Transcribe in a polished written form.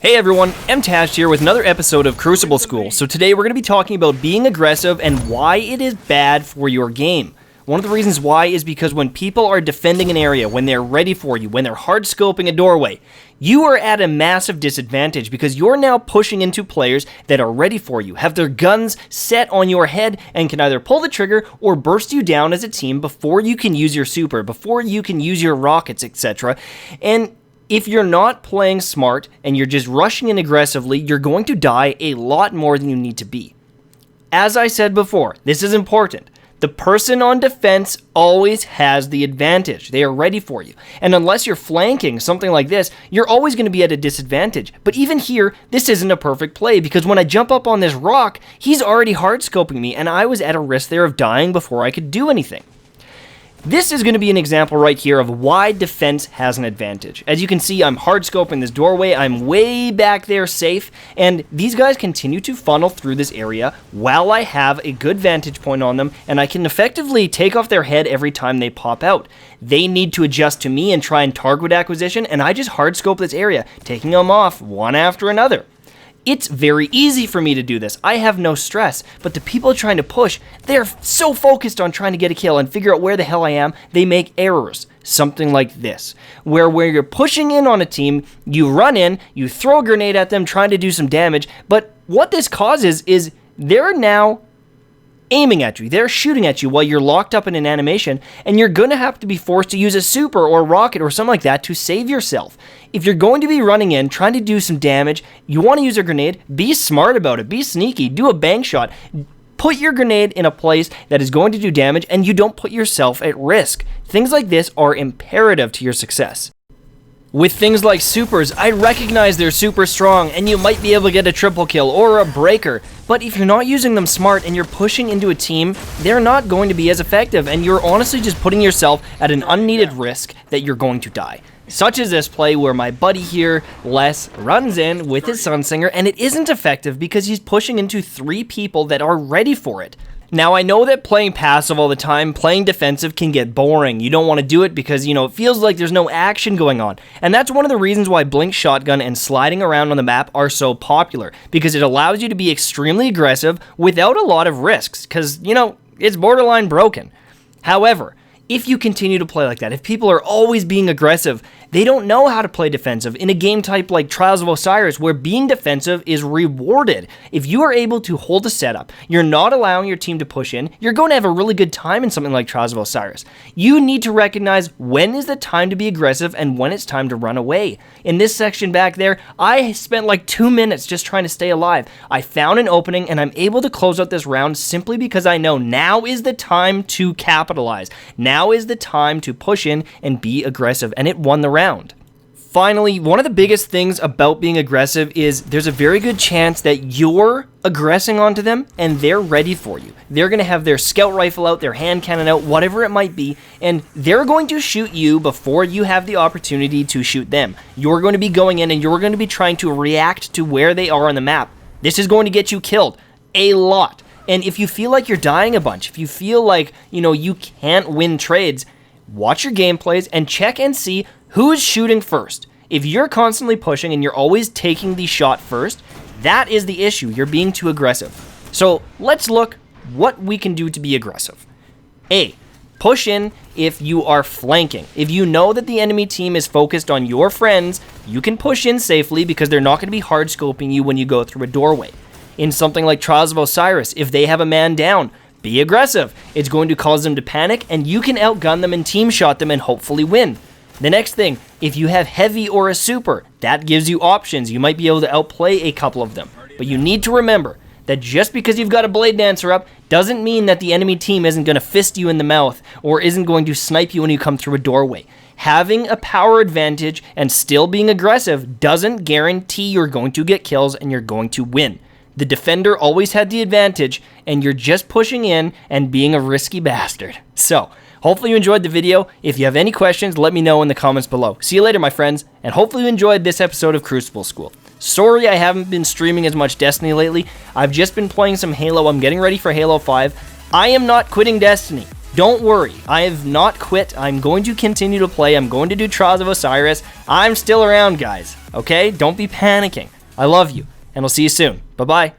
Hey everyone, Mtashed here with another episode of Crucible School. So today we're going to be talking about being aggressive and why it is bad for your game. One of the reasons why is because when people are defending an area, when they're ready for you, when they're hard scoping a doorway, you are at a massive disadvantage because you're now pushing into players that are ready for you, have their guns set on your head, and can either pull the trigger or burst you down as a team before you can use your super, before you can use your rockets, etc. And if you're not playing smart and you're just rushing in aggressively, you're going to die a lot more than you need to be. As I said before, this is important. The person on defense always has the advantage. They are ready for you. And unless you're flanking something like this, you're always going to be at a disadvantage. But even here, this isn't a perfect play because when I jump up on this rock, he's already hard scoping me and I was at a risk there of dying before I could do anything. This is going to be an example right here of why defense has an advantage. As you can see, I'm hard scoping this doorway, I'm way back there safe, and these guys continue to funnel through this area while I have a good vantage point on them, and I can effectively take off their head every time they pop out. They need to adjust to me and try and target acquisition, and I just hard scope this area, taking them off one after another. It's very easy for me to do this. I have no stress, but the people trying to push, they're so focused on trying to get a kill and figure out where the hell I am, they make errors. Something like this, where you're pushing in on a team, you run in, you throw a grenade at them trying to do some damage, but what this causes is they're now aiming at you, they're shooting at you while you're locked up in an animation, and you're going to have to be forced to use a super or rocket or something like that to save yourself. If you're going to be running in, trying to do some damage, you want to use a grenade, be smart about it, be sneaky, do a bang shot, put your grenade in a place that is going to do damage, and you don't put yourself at risk. Things like this are imperative to your success. With things like supers, I recognize they're super strong and you might be able to get a triple kill or a breaker, but if you're not using them smart and you're pushing into a team, they're not going to be as effective and you're honestly just putting yourself at an unneeded risk that you're going to die. Such as this play where my buddy here, Les, runs in with his Sunsinger and it isn't effective because he's pushing into 3 people that are ready for it. Now, I know that playing passive all the time, playing defensive can get boring. You don't want to do it because, it feels like there's no action going on. And that's one of the reasons why Blink Shotgun and sliding around on the map are so popular, because it allows you to be extremely aggressive without a lot of risks, because, it's borderline broken. However, if you continue to play like that, if people are always being aggressive, they don't know how to play defensive in a game type like Trials of Osiris where being defensive is rewarded. If you are able to hold a setup, you're not allowing your team to push in, you're going to have a really good time in something like Trials of Osiris. You need to recognize when is the time to be aggressive and when it's time to run away. In this section back there, I spent like 2 minutes just trying to stay alive. I found an opening and I'm able to close out this round simply because I know now is the time to capitalize. Now is the time to push in and be aggressive, and it won the round. Finally, one of the biggest things about being aggressive is there's a very good chance that you're aggressing onto them and they're ready for you. They're going to have their scout rifle out, their hand cannon out, whatever it might be, and they're going to shoot you before you have the opportunity to shoot them. You're going to be going in and you're going to be trying to react to where they are on the map. This is going to get you killed a lot. And if you feel like you're dying a bunch, if you feel like, you can't win trades, watch your gameplays and check and see who's shooting first. If you're constantly pushing and you're always taking the shot first, that is the issue. You're being too aggressive. So let's look what we can do to be aggressive. A, push in if you are flanking. If you know that the enemy team is focused on your friends, you can push in safely because they're not going to be hard scoping you when you go through a doorway. In something like Trials of Osiris, if they have a man down, be aggressive. It's going to cause them to panic and you can outgun them and team shot them and hopefully win. The next thing, if you have heavy or a super, that gives you options. You might be able to outplay a couple of them. But you need to remember that just because you've got a Blade Dancer up doesn't mean that the enemy team isn't going to fist you in the mouth or isn't going to snipe you when you come through a doorway. Having a power advantage and still being aggressive doesn't guarantee you're going to get kills and you're going to win. The defender always had the advantage, and you're just pushing in and being a risky bastard. So, hopefully you enjoyed the video. If you have any questions, let me know in the comments below. See you later, my friends, and hopefully you enjoyed this episode of Crucible School. Sorry I haven't been streaming as much Destiny lately. I've just been playing some Halo. I'm getting ready for Halo 5. I am not quitting Destiny. Don't worry, I have not quit. I'm going to continue to play. I'm going to do Trials of Osiris. I'm still around, guys. okay? Don't be panicking. I love you, and I'll see you soon. Bye-bye.